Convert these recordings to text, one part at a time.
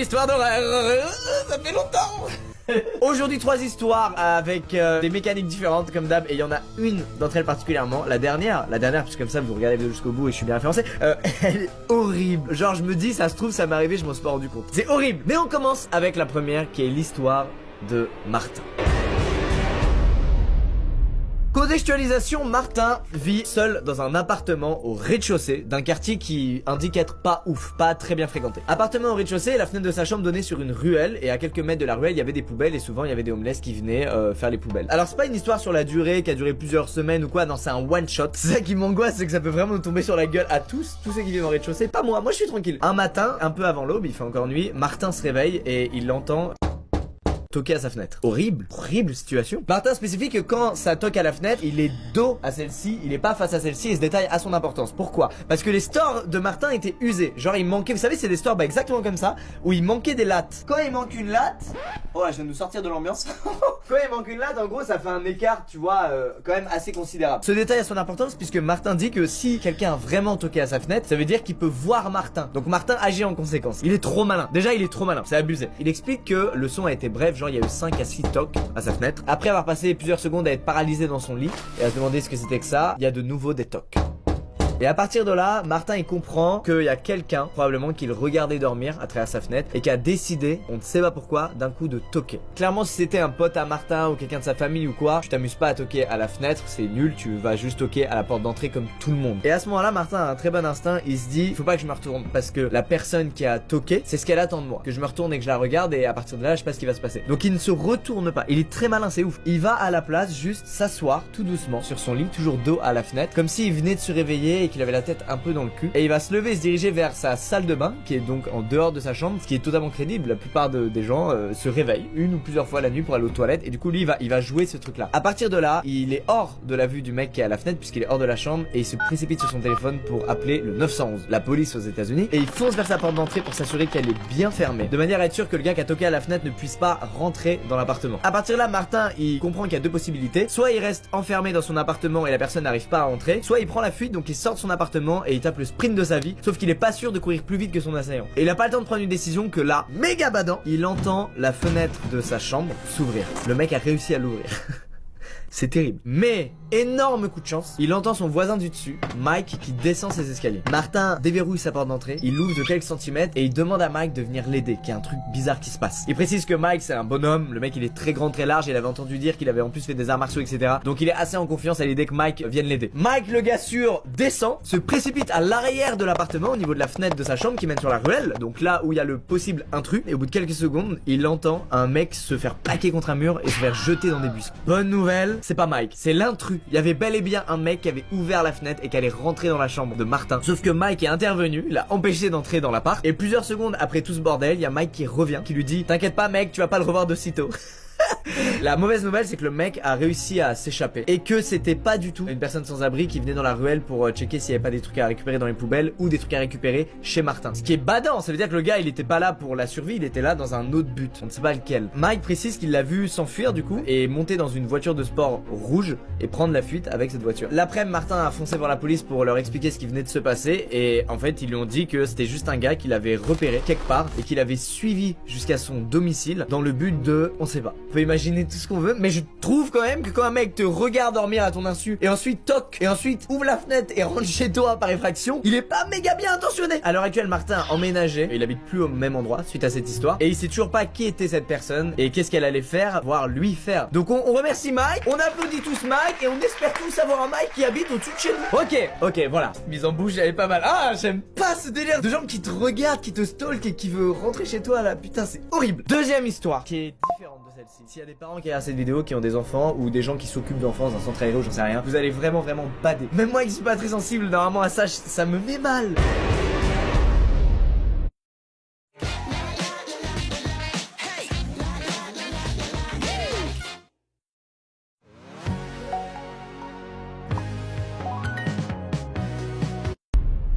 Histoire d'horreur, ça fait longtemps. Aujourd'hui 3 histoires avec des mécaniques différentes comme d'hab. Et il y en a une d'entre elles particulièrement, la dernière parce que comme ça vous regardez la vidéo jusqu'au bout et je suis bien référencé. Elle est horrible. Genre je me dis ça se trouve ça m'est arrivé, je m'en suis pas rendu compte. C'est horrible. Mais on commence avec la première qui est l'histoire de Martin. Contextualisation, Martin vit seul dans un appartement au rez-de-chaussée d'un quartier qui indique être pas ouf, pas très bien fréquenté. Appartement au rez-de-chaussée, la fenêtre de sa chambre donnait sur une ruelle et à quelques mètres de la ruelle il y avait des poubelles et souvent il y avait des homeless qui venaient faire les poubelles. Alors c'est pas une histoire sur la durée qui a duré plusieurs semaines ou quoi, non c'est un one shot. C'est ça qui m'angoisse, c'est que ça peut vraiment nous tomber sur la gueule à tous ceux qui vivent au rez-de-chaussée, pas moi je suis tranquille. Un matin, un peu avant l'aube, il fait encore nuit, Martin se réveille et il l'entend toquer à sa fenêtre. Horrible situation. Martin spécifie que quand ça toque à la fenêtre, il est dos à celle-ci, il est pas face à celle-ci et ce détail a son importance. Pourquoi? Parce que les stores de Martin étaient usés. Genre il manquait, vous savez c'est des stores exactement comme ça, où il manquait des lattes. Quand il manque une latte, oh là je viens de nous sortir de l'ambiance. Quand il manque une latte, en gros ça fait un écart, tu vois, quand même assez considérable. Ce détail a son importance puisque Martin dit que si quelqu'un a vraiment toqué à sa fenêtre, ça veut dire qu'il peut voir Martin. Donc Martin agit en conséquence. Il est trop malin. Déjà il est trop malin, c'est abusé. Il explique que le son a été bref, genre il y a eu 5 à 6 tocs à sa fenêtre. Après avoir passé plusieurs secondes à être paralysé dans son lit et à se demander ce que c'était que ça, il y a de nouveau des tocs. Et à partir de là, Martin il comprend qu'il y a quelqu'un probablement qui le regardait dormir à travers sa fenêtre et qui a décidé, on ne sait pas pourquoi, d'un coup de toquer. Clairement si c'était un pote à Martin ou quelqu'un de sa famille ou quoi, tu t'amuses pas à toquer à la fenêtre, c'est nul, tu vas juste toquer à la porte d'entrée comme tout le monde. Et à ce moment là, Martin a un très bon instinct, il se dit, faut pas que je me retourne parce que la personne qui a toqué, c'est ce qu'elle attend de moi. Que je me retourne et que je la regarde et à partir de là, je sais pas ce qui va se passer. Donc il ne se retourne pas, il est très malin, c'est ouf. Il va à la place juste s'asseoir tout doucement sur son lit, toujours dos à la fenêtre, comme s'il venait de se réveiller et qu'il avait la tête un peu dans le cul. Et il va se lever et se diriger vers sa salle de bain, qui est donc en dehors de sa chambre, ce qui est totalement crédible. La plupart des gens se réveillent une ou plusieurs fois la nuit pour aller aux toilettes. Et du coup lui il va jouer ce truc là. À partir de là, il est hors de la vue du mec qui est à la fenêtre puisqu'il est hors de la chambre et il se précipite sur son téléphone pour appeler le 911, la police aux États-Unis. Et il fonce vers sa porte d'entrée pour s'assurer qu'elle est bien fermée, de manière à être sûr que le gars qui a toqué à la fenêtre ne puisse pas rentrer dans l'appartement. À partir de là, Martin il comprend qu'il y a deux possibilités. Soit il reste enfermé dans son appartement et la personne n'arrive pas à entrer, soit il prend la fuite, donc il sort de son appartement et il tape le sprint de sa vie, sauf qu'il est pas sûr de courir plus vite que son assaillant. Et il a pas le temps de prendre une décision que là, méga badant, il entend la fenêtre de sa chambre s'ouvrir. Le mec a réussi à l'ouvrir. C'est terrible. Mais, énorme coup de chance, il entend son voisin du dessus, Mike, qui descend ses escaliers. Martin déverrouille sa porte d'entrée, il l'ouvre de quelques centimètres et il demande à Mike de venir l'aider, qu'il y a un truc bizarre qui se passe. Il précise que Mike c'est un bonhomme, le mec il est très grand, très large, il avait entendu dire qu'il avait en plus fait des arts martiaux, etc. Donc il est assez en confiance à l'idée que Mike vienne l'aider. Mike, le gars sûr, descend, se précipite à l'arrière de l'appartement, au niveau de la fenêtre de sa chambre qui mène sur la ruelle, donc là où il y a le possible intrus, et au bout de quelques secondes, il entend un mec se faire plaquer contre un mur et se faire jeter dans des buissons. Bonne nouvelle, c'est pas Mike, c'est l'intrus. Il y avait bel et bien un mec qui avait ouvert la fenêtre et qui allait rentrer dans la chambre de Martin. Sauf que Mike est intervenu, l'a empêché d'entrer dans l'appart. Et plusieurs secondes après tout ce bordel, il y a Mike qui revient, qui lui dit: t'inquiète pas mec, tu vas pas le revoir de sitôt. La mauvaise nouvelle c'est que le mec a réussi à s'échapper et que c'était pas du tout une personne sans abri qui venait dans la ruelle pour checker s'il y avait pas des trucs à récupérer dans les poubelles ou des trucs à récupérer chez Martin. Ce qui est badant, ça veut dire que le gars il était pas là pour la survie, il était là dans un autre but, on ne sait pas lequel. Mike précise qu'il l'a vu s'enfuir du coup et monter dans une voiture de sport rouge et prendre la fuite avec cette voiture. L'après-midi, Martin a foncé voir la police pour leur expliquer ce qui venait de se passer et en fait ils lui ont dit que c'était juste un gars qu'il avait repéré quelque part et qu'il avait suivi jusqu'à son domicile dans le but de, on sait pas. On peut imaginer tout ce qu'on veut, mais je trouve quand même que quand un mec te regarde dormir à ton insu et ensuite toque et ensuite ouvre la fenêtre et rentre chez toi par effraction, il est pas méga bien intentionné. À l'heure actuelle, Martin a emménagé et il habite plus au même endroit suite à cette histoire et il sait toujours pas qui était cette personne et qu'est-ce qu'elle allait faire, voire lui faire. Donc on remercie Mike, on applaudit tous Mike et on espère tous avoir un Mike qui habite au-dessus de chez nous. Ok, voilà. Mise en bouche, j'avais pas mal. Ah, j'aime pas ce délire de gens qui te regardent, qui te stalk et qui veut rentrer chez toi là. Putain, c'est horrible. Deuxième histoire qui est différente de celle-ci. S'il y a des parents qui regardent cette vidéo qui ont des enfants ou des gens qui s'occupent d'enfants dans un centre aéré ou j'en sais rien, vous allez vraiment bader. Même moi qui suis pas très sensible normalement à ça, ça me met mal.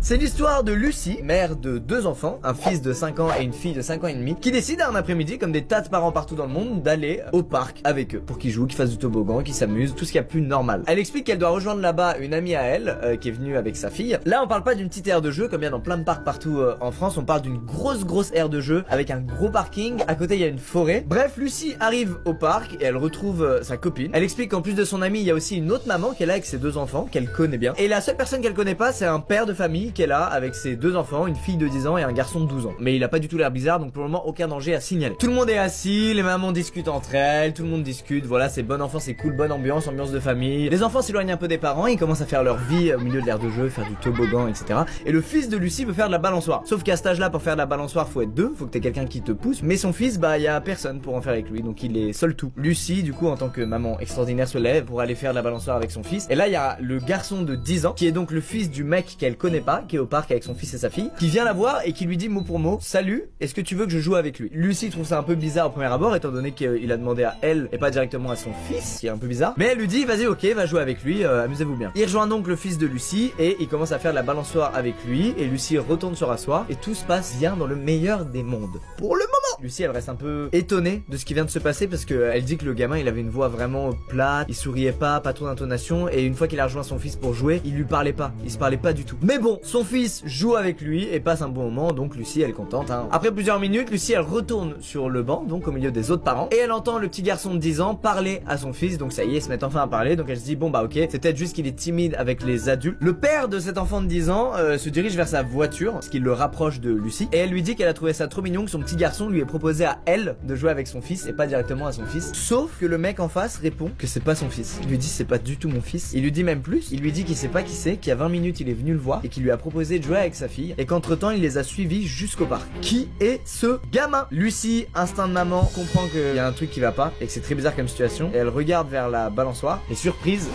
C'est l'histoire de Lucie, mère de 2 enfants, un fils de 5 ans et une fille de 5 ans et demi, qui décide un après-midi, comme des tas de parents partout dans le monde, d'aller au parc avec eux, pour qu'ils jouent, qu'ils fassent du toboggan, qu'ils s'amusent, tout ce qu'il y a plus normal. Elle explique qu'elle doit rejoindre là-bas une amie à elle, qui est venue avec sa fille. Là on parle pas d'une petite aire de jeu, comme il y a dans plein de parcs partout en France, on parle d'une grosse aire de jeu, avec un gros parking, à côté il y a une forêt. Bref, Lucie arrive au parc et elle retrouve sa copine. Elle explique qu'en plus de son amie, il y a aussi une autre maman qui est là avec ses 2 enfants, qu'elle connaît bien. Et la seule personne qu'elle connaît pas, c'est un père de famille qui est là avec ses 2 enfants, une fille de 10 ans et un garçon de 12 ans. Mais il a pas du tout l'air bizarre, donc pour le moment aucun danger à signaler. Tout le monde est assis, les mamans discutent entre elles, tout le monde discute, voilà, c'est bon enfant, c'est cool, bonne ambiance de famille. Les enfants s'éloignent un peu des parents, ils commencent à faire leur vie au milieu de l'aire de jeu, faire du toboggan, etc. Et le fils de Lucie veut faire de la balançoire. Sauf qu'à cet âge-là, pour faire de la balançoire, faut être 2, faut que t'aies quelqu'un qui te pousse. Mais son fils, bah, y a personne pour en faire avec lui, donc il est seul tout. Lucie, du coup, en tant que maman extraordinaire, se lève pour aller faire de la balançoire avec son fils. Et là, il y a le garçon de 10 ans, qui est donc le fils du mec qu'elle connaît pas, qui est au parc avec son fils et sa fille, qui vient la voir et qui lui dit mot pour mot: salut, est-ce que tu veux que je joue avec lui? Lucie trouve ça un peu bizarre au premier abord, étant donné qu'il a demandé à elle et pas directement à son fils, qui est un peu bizarre. Mais elle lui dit: vas-y, ok, va jouer avec lui, amusez-vous bien. Il rejoint donc le fils de Lucie et il commence à faire de la balançoire avec lui, et Lucie retourne se rasseoir et tout se passe bien dans le meilleur des mondes. Pour le moment, Lucie elle reste un peu étonnée de ce qui vient de se passer, parce que elle dit que le gamin il avait une voix vraiment plate, il souriait pas trop d'intonation, et une fois qu'il a rejoint son fils pour jouer, il lui parlait pas, il se parlait pas du tout. Mais bon, son fils joue avec lui et passe un bon moment, donc Lucie elle est contente, hein. Après plusieurs minutes, Lucie elle retourne sur le banc, donc au milieu des autres parents, et elle entend le petit garçon de 10 ans parler à son fils, donc ça y est, ils se mettent enfin à parler, donc elle se dit bon bah ok, c'est peut-être juste qu'il est timide avec les adultes. Le père de cet enfant de 10 ans se dirige vers sa voiture, ce qui le rapproche de Lucie, et elle lui dit qu'elle a trouvé ça trop mignon que son petit garçon lui ait proposé à elle de jouer avec son fils et pas directement à son fils. Sauf que le mec en face répond que c'est pas son fils. Il lui dit c'est pas du tout mon fils. Il lui dit même plus, il lui dit qu'il sait pas qui c'est, qu'il y a 20 minutes il est venu le voir et qu'il lui a proposé de jouer avec sa fille, et qu'entre temps il les a suivis jusqu'au parc. Qui est ce gamin? Lucie, instinct de maman, comprend qu'il y a un truc qui va pas et que c'est très bizarre comme situation, et elle regarde vers la balançoire et surprise,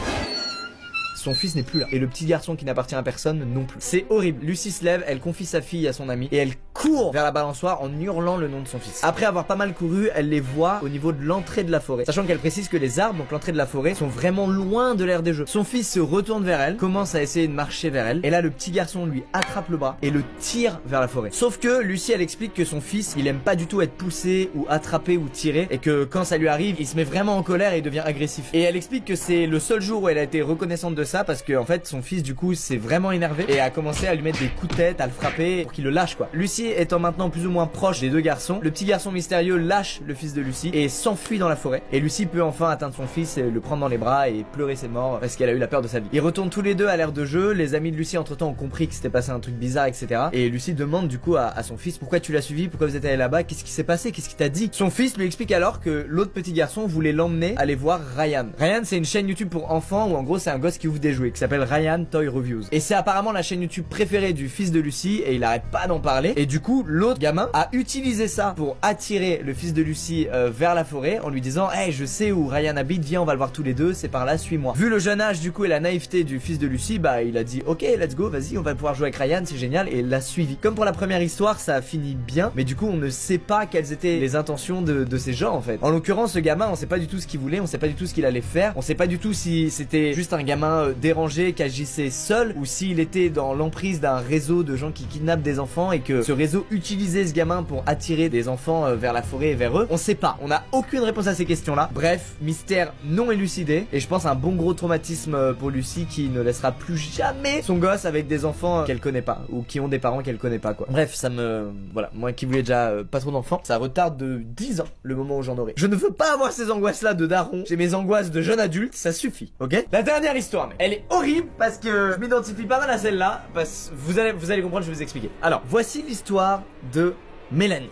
son fils n'est plus là. Et le petit garçon qui n'appartient à personne non plus. C'est horrible. Lucie se lève, elle confie sa fille à son ami et elle court vers la balançoire en hurlant le nom de son fils. Après avoir pas mal couru, elle les voit au niveau de l'entrée de la forêt. Sachant qu'elle précise que les arbres, donc l'entrée de la forêt, sont vraiment loin de l'aire des jeux. Son fils se retourne vers elle, commence à essayer de marcher vers elle. Et là, le petit garçon lui attrape le bras et le tire vers la forêt. Sauf que Lucie, elle explique que son fils, il aime pas du tout être poussé ou attrapé ou tiré, et que quand ça lui arrive, il se met vraiment en colère et il devient agressif. Et elle explique que c'est le seul jour où elle a été reconnaissante de ça, parce que en fait son fils du coup s'est vraiment énervé et a commencé à lui mettre des coups de tête, à le frapper pour qu'il le lâche quoi. Lucie étant maintenant plus ou moins proche des 2 garçons, le petit garçon mystérieux lâche le fils de Lucie et s'enfuit dans la forêt, et Lucie peut enfin atteindre son fils et le prendre dans les bras et pleurer ses morts parce qu'elle a eu la peur de sa vie. Ils retournent tous les deux à l'aire de jeu. Les amis de Lucie entre temps ont compris que s'était passé un truc bizarre, etc. Et Lucie demande du coup à son fils: pourquoi tu l'as suivi, pourquoi vous êtes allé là-bas, qu'est-ce qui s'est passé, qu'est-ce qu'il t'a dit? Son fils lui explique alors que l'autre petit garçon voulait l'emmener aller voir Ryan. Ryan, c'est une chaîne YouTube pour enfants où en gros c'est un gosse qui ouvre des jouets qui s'appelle Ryan Toy Reviews, et c'est apparemment la chaîne YouTube préférée du fils de Lucie et il arrête pas d'en parler. Et du coup l'autre gamin a utilisé ça pour attirer le fils de Lucie vers la forêt en lui disant: hey, je sais où Ryan habite, viens on va le voir tous les deux, c'est par là, suis-moi. Vu le jeune âge du coup et la naïveté du fils de Lucie, bah il a dit ok let's go, vas-y on va pouvoir jouer avec Ryan, c'est génial, et il l'a suivi. Comme pour la première histoire, ça a fini bien, mais du coup on ne sait pas quelles étaient les intentions de ces gens en fait. En l'occurrence ce gamin, on sait pas du tout ce qu'il voulait, on sait pas du tout ce qu'il allait faire, on sait pas du tout si c'était juste un gamin dérangé qui agissait seul, ou s'il était dans l'emprise d'un réseau de gens qui kidnappent des enfants et que ce réseau utilisait ce gamin pour attirer des enfants vers la forêt et vers eux. On sait pas, on a aucune réponse à ces questions là. Bref, mystère non élucidé, et je pense un bon gros traumatisme pour Lucie qui ne laissera plus jamais son gosse avec des enfants qu'elle connaît pas ou qui ont des parents qu'elle connaît pas quoi. Bref, ça me... voilà, moi qui voulais déjà pas trop d'enfants, ça retarde de 10 ans le moment où j'en aurai. Je ne veux pas avoir ces angoisses là de daron, j'ai mes angoisses de jeune adulte, ça suffit, ok? La dernière histoire, mec, elle est horrible parce que je m'identifie pas mal à celle-là, parce que vous allez comprendre, je vais vous expliquer. Alors, voici l'histoire de Mélanie.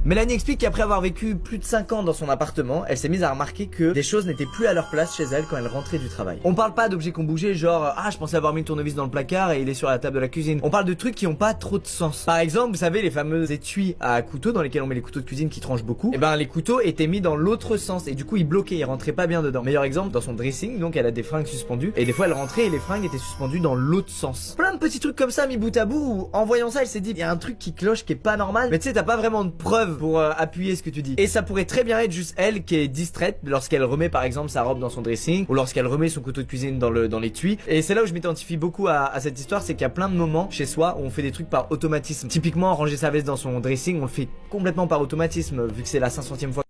Mélanie explique qu'après avoir vécu plus de 5 ans dans son appartement, elle s'est mise à remarquer que des choses n'étaient plus à leur place chez elle quand elle rentrait du travail. On parle pas d'objets qui ont bougé, genre ah je pensais avoir mis le tournevis dans le placard et il est sur la table de la cuisine. On parle de trucs qui ont pas trop de sens. Par exemple, vous savez les fameux étuis à couteaux dans lesquels on met les couteaux de cuisine qui tranchent beaucoup. Et ben les couteaux étaient mis dans l'autre sens et du coup ils bloquaient, ils rentraient pas bien dedans. Meilleur exemple, dans son dressing, donc elle a des fringues suspendues et des fois elle rentrait et les fringues étaient suspendues dans l'autre sens. Plein de petits trucs comme ça mis bout à bout où en voyant ça elle s'est dit il y a un truc qui cloche qui est pas normal, mais tu sais t'as pas vraiment de preuve pour appuyer ce que tu dis. Et ça pourrait très bien être juste elle qui est distraite lorsqu'elle remet par exemple sa robe dans son dressing ou lorsqu'elle remet son couteau de cuisine dans l'étui. Et c'est là où je m'identifie beaucoup à cette histoire, c'est qu'il y a plein de moments chez soi où on fait des trucs par automatisme. Typiquement ranger sa veste dans son dressing, on le fait complètement par automatisme vu que c'est la 500e fois